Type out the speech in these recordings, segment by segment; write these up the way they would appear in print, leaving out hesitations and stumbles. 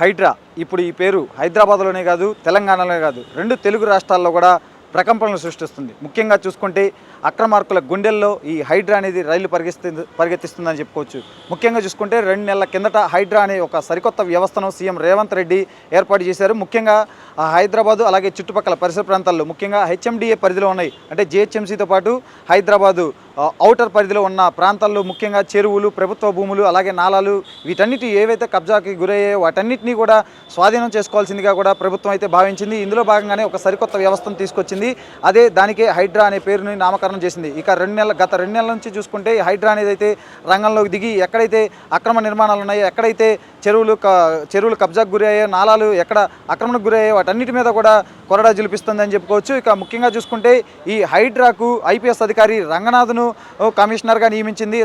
హైడ్రా ఇప్పుడు ఈ పేరు హైదరాబాద్లోనే కాదు తెలంగాణలోనే కాదు రెండు తెలుగు రాష్ట్రాల్లో కూడా ప్రకంపనలు సృష్టిస్తుంది. ముఖ్యంగా చూసుకుంటే అక్రమార్కుల గుండెల్లో ఈ హైడ్రా అనేది రైలు పరిగెత్తిస్తుందని చెప్పుకోవచ్చు. ముఖ్యంగా చూసుకుంటే 2 నెలల కిందట హైడ్రా అనే ఒక సరికొత్త వ్యవస్థను సీఎం రేవంత్ రెడ్డి ఏర్పాటు చేశారు. ముఖ్యంగా హైదరాబాదు అలాగే చుట్టుపక్కల పరిసర ప్రాంతాల్లో ముఖ్యంగా హెచ్ఎండిఏ పరిధిలో ఉన్నాయి, అంటే జిహెచ్ఎంసీతో పాటు హైదరాబాదు ఔటర్ పరిధిలో ఉన్న ప్రాంతాల్లో ముఖ్యంగా చెరువులు, ప్రభుత్వ భూములు అలాగే నాలాలు వీటన్నిటి ఏవైతే కబ్జాకి గురయ్యాయో వాటన్నిటినీ కూడా స్వాధీనం చేసుకోవాల్సిందిగా కూడా ప్రభుత్వం అయితే భావించింది. ఇందులో భాగంగానే ఒక సరికొత్త వ్యవస్థను తీసుకొచ్చింది. అదే దానికే హైడ్రా అనే పేరుని నామకరణం చేసింది. ఇక గత 2 నెలల నుంచి చూసుకుంటే హైడ్రా అనేది అయితే రంగంలోకి దిగి ఎక్కడైతే అక్రమ నిర్మాణాలు ఉన్నాయో, ఎక్కడైతే చెరువులు కబ్జాకు గురయ్యాయో, నాలాలు ఎక్కడ ఆక్రమణకు గురయ్యాయో వాటన్నిటి మీద కూడా కొరడా జులిపిస్తుందని చెప్పుకోవచ్చు. ఇక ముఖ్యంగా చూసుకుంటే ఈ హైడ్రాకు ఐపీఎస్ అధికారి రంగనాథ్ను కమిషనర్గా నియమించింది.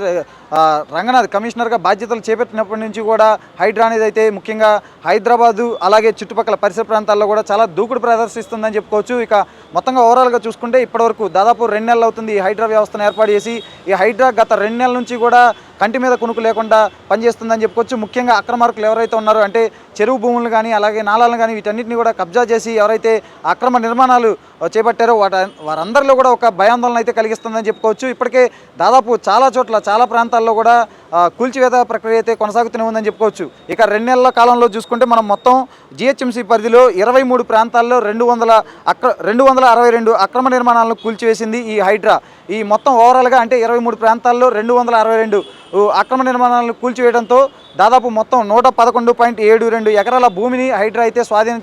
రంగనాథ్ కమిషనర్గా బాధ్యతలు చేపట్టినప్పటి నుంచి కూడా హైడ్రా అనేది అయితే ముఖ్యంగా హైదరాబాదు అలాగే చుట్టుపక్కల పరిసర ప్రాంతాల్లో కూడా చాలా దూకుడు ప్రదర్శిస్తుందని చెప్పుకోవచ్చు. ఇక మొత్తంగా ఓవరాల్గా చూసుకుంటే ఇప్పటివరకు దాదాపు 2 నెలలు అవుతుంది ఈ హైడ్రా వ్యవస్థను ఏర్పాటు చేసి. ఈ హైడ్రా గత 2 నెలల నుంచి కూడా కంటి మీద కునుకు లేకుండా పనిచేస్తుందని చెప్పుకోవచ్చు. ముఖ్యంగా అక్రమార్కులు ఎవరైతే ఉన్నారో, అంటే చెరువు భూములు కానీ అలాగే నాలాలను కానీ వీటన్నిటిని కూడా కబ్జా చేసి ఎవరైతే అక్రమ నిర్మాణాలు చేపట్టారో వారందరిలో కూడా ఒక భయాందోళన అయితే కలిగిస్తుందని చెప్పుకోవచ్చు. ఇప్పటికే దాదాపు చాలా చోట్ల చాలా ప్రాంతాల్లో కూడా కూల్చివేత ప్రక్రియ అయితే కొనసాగుతూనే ఉందని చెప్పుకోవచ్చు. ఇక 2 నెలల కాలంలో చూసుకుంటే మనం మొత్తం జిహెచ్ఎంసీ పరిధిలో 23 ప్రాంతాల్లో 262 అక్రమ నిర్మాణాలను కూల్చివేసింది ఈ హైడ్రా. ఈ మొత్తం ఓవరాల్గా అంటే 23 ప్రాంతాల్లో 262 అక్రమ నిర్మాణాలను కూల్చివేయడంతో దాదాపు మొత్తం 111.72 ఎకరాల భూమిని హైడ్రా అయితే స్వాధీనం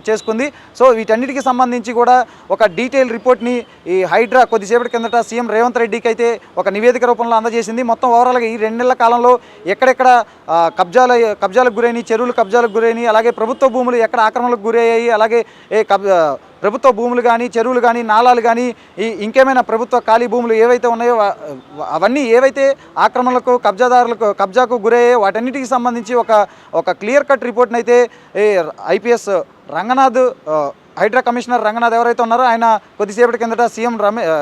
చేసుకుంది. సో వీటన్నిటికీ సంబంధించి కూడా ఒక డీటెయిల్ రిపోర్ట్ని ఈ హైడ్రా కొద్దిసేపటి కిందట సీఎం రేవంత్ రెడ్డికి అయితే ఒక నివేదిక రూపంలో అందజేసింది. మొత్తం ఓవరాల్గా ఈ 2 నెలల కాలంలో ఎక్కడెక్కడ కబ్జాలకు గురైన చెరువులు కబ్జాలకు గురైన అలాగే ప్రభుత్వ భూములు ఎక్కడ ఆక్రమణలకు గురయ్యాయి, అలాగే ప్రభుత్వ భూములు కానీ చెరువులు కానీ నాలాలు కానీ ఇంకేమైనా ప్రభుత్వ ఖాళీ భూములు ఏవైతే ఉన్నాయో అవన్నీ ఏవైతే ఆక్రమణలకు కబ్జాకు గురయ్యాయో వాటన్నిటికి సంబంధించి ఒక క్లియర్ కట్ రిపోర్ట్ని అయితే ఐపీఎస్ రంగనాథ్ హైడ్రా కమిషనర్ రంగనాథ్ ఎవరైతే ఉన్నారో ఆయన కొద్దిసేపటి కిందట సీఎం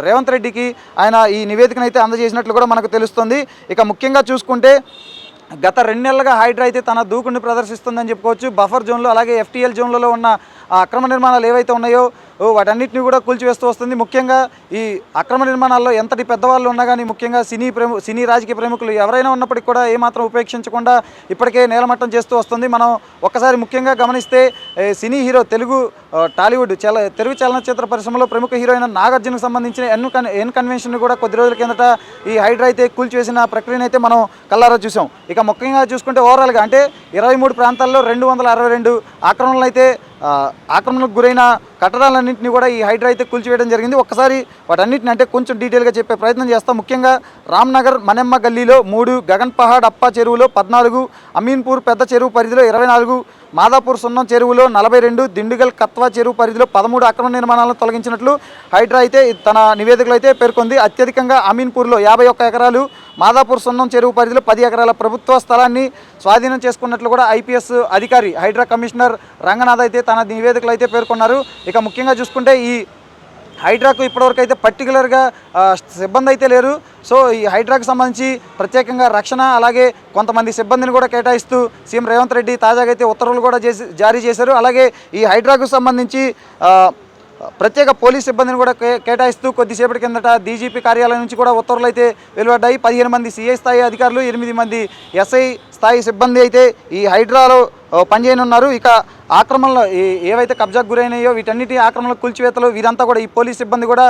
రేవంత్ రెడ్డికి ఆయన ఈ నివేదికను అయితే అందజేసినట్లు కూడా మనకు తెలుస్తుంది. ఇక ముఖ్యంగా చూసుకుంటే గత 2 నెలలుగా హైడ్రా అయితే తన దూకుడిని ప్రదర్శిస్తుందని చెప్పుకోవచ్చు. బఫర్ జోన్లో అలాగే ఎఫ్టీఎల్ జోన్లలో ఉన్న అక్రమ నిర్మాణాలు ఏవైతే ఉన్నాయో వాటన్నిటిని కూడా కూల్చివేస్తూ వస్తుంది. ముఖ్యంగా ఈ అక్రమ నిర్మాణాల్లో ఎంతటి పెద్దవాళ్ళు ఉన్నా కానీ, ముఖ్యంగా సినీ రాజకీయ ప్రముఖులు ఎవరైనా ఉన్నప్పటికీ కూడా ఏమాత్రం ఉపేక్షించకుండా ఇప్పటికే నేలమట్టం చేస్తూ వస్తుంది. మనం ఒక్కసారి ముఖ్యంగా గమనిస్తే సినీ హీరో టాలీవుడ్ తెలుగు చలనచిత్ర పరిశ్రమలో ప్రముఖ హీరో అయిన నాగార్జునకు సంబంధించిన ఎన్ కన్వెన్షన్ కూడా కొద్ది రోజుల కిందట ఈ హైడ్రా అయితే కూల్చివేసిన ప్రక్రియను అయితే మనం కల్లారా చూసాం. ఇక ముఖ్యంగా చూసుకుంటే ఓవరాల్గా అంటే 23 ప్రాంతాల్లో 262 ఆక్రమణకు గురైన కట్టడాలన్నింటినీ కూడా ఈ హైడ్రా అయితే కూల్చివేయడం జరిగింది. ఒక్కసారి వాటన్నిటిని అంటే కొంచెం డీటెయిల్గా చెప్పే ప్రయత్నం చేస్తాం. ముఖ్యంగా రామ్నగర్ మನೆమ్మ గల్లీలో 3, గగన్ పహాడ్ అప్ప చెరువులో 14, అమీన్పూర్ పెద్ద చెరువు పరిధిలో 24, మాదాపూర్ సున్నం చెరువులో 42, దిండుగల్ కత్వా చెరువు పరిధిలో 13 అక్రమ నిర్మాణాలను తొలగించినట్లు హైడ్రా అయితే తన నివేదికలో అయితే పేర్కొంది. అత్యధికంగా అమీన్పూర్లో 51 ఎకరాలు, మాదాపూర్ సున్నం చెరువు పరిధిలో 10 ఎకరాల ప్రభుత్వ స్థలాన్ని స్వాధీనం చేసుకున్నట్లు కూడా ఐపీఎస్ అధికారి హైడ్రా కమిషనర్ రంగనాథ్ అయితే తన నివేదికలో అయితే పేర్కొన్నారు. ఇక ముఖ్యంగా చూసుకుంటే ఈ హైడ్రాకు ఇప్పటివరకు అయితే పర్టికులర్గా సిబ్బంది అయితే లేరు. సో ఈ హైడ్రాకు సంబంధించి ప్రత్యేకంగా రక్షణ అలాగే కొంతమంది సిబ్బందిని కూడా కేటాయిస్తూ సీఎం రేవంత్ రెడ్డి తాజాగా అయితే ఉత్తర్వులు కూడా జారీ చేశారు. అలాగే ఈ హైడ్రాకు సంబంధించి ప్రత్యేక పోలీస్ సిబ్బందిని కూడా కేటాయిస్తూ కొద్దిసేపటి కిందట డీజీపీ కార్యాలయం నుంచి కూడా ఉత్తర్వులు అయితే వెలువడ్డాయి. 15 మంది సిఐ స్థాయి అధికారులు, 8 మంది ఎస్ఐ స్థాయి సిబ్బంది అయితే ఈ హైడ్రాలో పనిచేయనున్నారు. ఇక ఆక్రమణలో ఏవైతే కబ్జాకు గురైనాయో వీటన్నిటి ఆక్రమణల కూల్చివేతలు వీరంతా కూడా ఈ పోలీస్ సిబ్బంది కూడా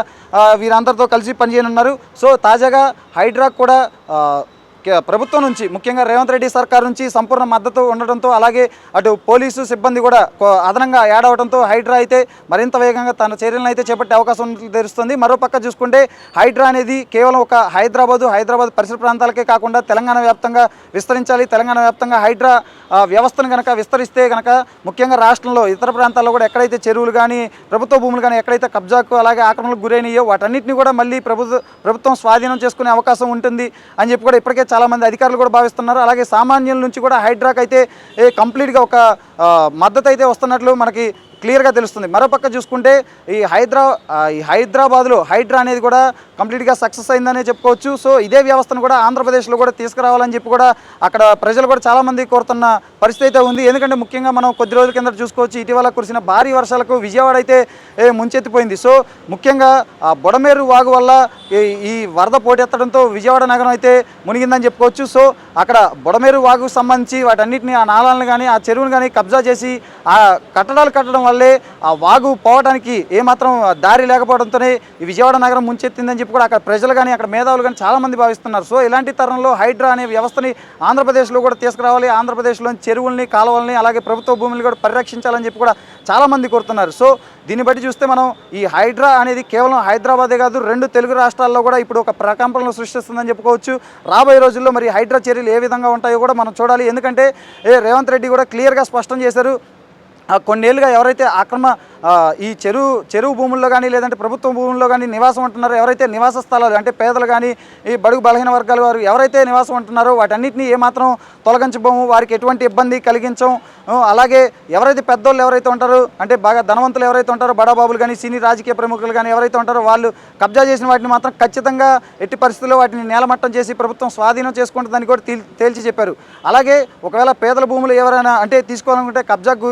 వీరందరితో కలిసి పనిచేయనున్నారు. సో తాజాగా హైడ్రాకు కూడా ప్రభుత్వం నుంచి ముఖ్యంగా రేవంత్ రెడ్డి సర్కార్ నుంచి సంపూర్ణ మద్దతు ఉండడంతో అలాగే అటు పోలీసు సిబ్బంది కూడా అదనంగా యాడ్ అవడంతో హైడ్రా అయితే మరింత వేగంగా తన చర్యలను అయితే చేపట్టే అవకాశం తెలుస్తుంది. మరోపక్క చూసుకుంటే హైడ్రా అనేది కేవలం ఒక హైదరాబాద్ పరిసర ప్రాంతాలకే కాకుండా తెలంగాణ వ్యాప్తంగా విస్తరించాలి. తెలంగాణ వ్యాప్తంగా హైడ్రా వ్యవస్థను కనుక విస్తరిస్తే కనుక ముఖ్యంగా రాష్ట్రంలో ఇతర ప్రాంతాల్లో కూడా ఎక్కడైతే చెరువులు కానీ ప్రభుత్వ భూములు కానీ ఎక్కడైతే కబ్జాకు అలాగే ఆక్రమణలకు గురైనయో వాటన్నిటిని కూడా మళ్ళీ ప్రభుత్వం స్వాధీనం చేసుకునే అవకాశం ఉంటుంది అని చెప్పి కూడా ఇప్పటికే చాలామంది అధికారులు కూడా భావిస్తున్నారు. అలాగే సామాన్యుల నుంచి కూడా హైడ్రాక్ అయితే కంప్లీట్గా ఒక మద్దతు అయితే వస్తున్నట్లు మనకి క్లియర్గా తెలుస్తుంది. మరోపక్క చూసుకుంటే ఈ హైదరాబాద్లో హైడ్రా అనేది కూడా కంప్లీట్గా సక్సెస్ అయిందనే చెప్పుకోవచ్చు. సో ఇదే వ్యవస్థను కూడా ఆంధ్రప్రదేశ్లో కూడా తీసుకురావాలని చెప్పి కూడా అక్కడ ప్రజలు కూడా చాలామంది కోరుతున్న పరిస్థితి అయితే ఉంది. ఎందుకంటే ముఖ్యంగా మనం కొద్ది రోజుల కింద చూసుకోవచ్చు, ఇటీవల కురిసిన భారీ వర్షాలకు విజయవాడ అయితే ముంచెత్తిపోయింది. సో ముఖ్యంగా ఆ బుడమేరు వాగు వల్ల ఈ వరద పోటెత్తడంతో విజయవాడ నగరం అయితే మునిగిందని చెప్పుకోవచ్చు. సో అక్కడ బుడమేరు వాగుకు సంబంధించి వాటన్నిటిని, ఆ నాళాలను కానీ ఆ చెరువును కానీ కబ్జా చేసి ఆ కట్టడాలు కట్టడం వల్లే ఆ వాగు పోవడానికి ఏమాత్రం దారి లేకపోవడంతోనే ఈ విజయవాడ నగరం ముంచెత్తిందని చెప్పి కూడా అక్కడ ప్రజలు కానీ అక్కడ మేధావులు కానీ చాలామంది భావిస్తున్నారు. సో ఇలాంటి తరుణంలో హైడ్రా అనే వ్యవస్థని ఆంధ్రప్రదేశ్లో కూడా తీసుకురావాలి, ఆంధ్రప్రదేశ్లోని చెరువుల్ని, కాలువల్ని, అలాగే ప్రభుత్వ భూముల్ని కూడా పరిరక్షించాలని చెప్పి కూడా చాలామంది కోరుతున్నారు. సో దీన్ని బట్టి చూస్తే మనం ఈ హైడ్రా అనేది కేవలం హైదరాబాదే కాదు, 2 తెలుగు రాష్ట్రాల్లో కూడా ఇప్పుడు ఒక ప్రకంపనలు సృష్టిస్తుందని చెప్పుకోవచ్చు. రాబోయే రోజుల్లో మరి హైడ్రా చర్యలు ఏ విధంగా ఉంటాయో కూడా మనం చూడాలి. ఎందుకంటే రేవంత్ రెడ్డి కూడా క్లియర్గా స్పష్టం చేశారు, కొన్నేళ్ళుగా ఎవరైతే ఈ చెరువు భూముల్లో కానీ లేదంటే ప్రభుత్వ భూముల్లో కానీ నివాసం ఉంటున్నారో, ఎవరైతే నివాస స్థలాలు అంటే పేదలు కానీ ఈ బడుగు బలహీన వర్గాల వారు ఎవరైతే నివాసం ఉంటున్నారో వాటన్నిటిని ఏమాత్రం తొలగించబోము, వారికి ఎటువంటి ఇబ్బంది కలిగించం. అలాగే ఎవరైతే పెద్దోళ్ళు ఎవరైతే ఉంటారో అంటే బాగా ధనవంతులు ఎవరైతే ఉంటారో, బడాబాబులు కానీ సీనియర్ రాజకీయ ప్రముఖులు కానీ ఎవరైతే ఉంటారో వాళ్ళు కబ్జా చేసిన వాటిని మాత్రం ఖచ్చితంగా ఎట్టి పరిస్థితుల్లో వాటిని నేలమట్టం చేసి ప్రభుత్వం స్వాధీనం చేసుకుంటుందని కూడా తేల్చి చెప్పారు. అలాగే ఒకవేళ పేదల భూములు ఎవరైనా అంటే తీసుకోవాలనుకుంటే కబ్జాకు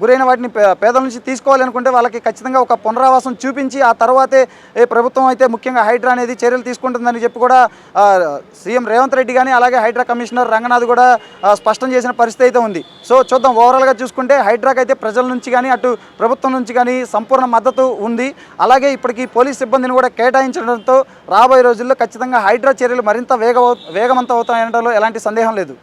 గురైన వాటిని పేదల నుంచి తీసుకోవాలనుకుంటే వాళ్ళకి ఖచ్చితంగా ఒక పునరావాసం చూపించి ఆ తర్వాతే ప్రభుత్వం అయితే ముఖ్యంగా హైడ్రా అనేది చర్యలు తీసుకుంటుందని చెప్పి కూడా సీఎం రేవంత్ రెడ్డి కానీ అలాగే హైడ్రా కమిషనర్ రంగనాథ్ కూడా స్పష్టం చేసిన పరిస్థితి అయితే ఉంది. సో చూద్దాం, ఓవరాల్గా చూసుకుంటే హైడ్రాకి అయితే ప్రజల నుంచి కానీ అటు ప్రభుత్వం నుంచి కానీ సంపూర్ణ మద్దతు ఉంది. అలాగే ఇప్పటికీ పోలీస్ సిబ్బందిని కూడా కేటాయించడంతో రాబోయే రోజుల్లో ఖచ్చితంగా హైడ్రా చర్యలు మరింత వేగవంతం అవుతాయనడంలో ఎలాంటి సందేహం లేదు.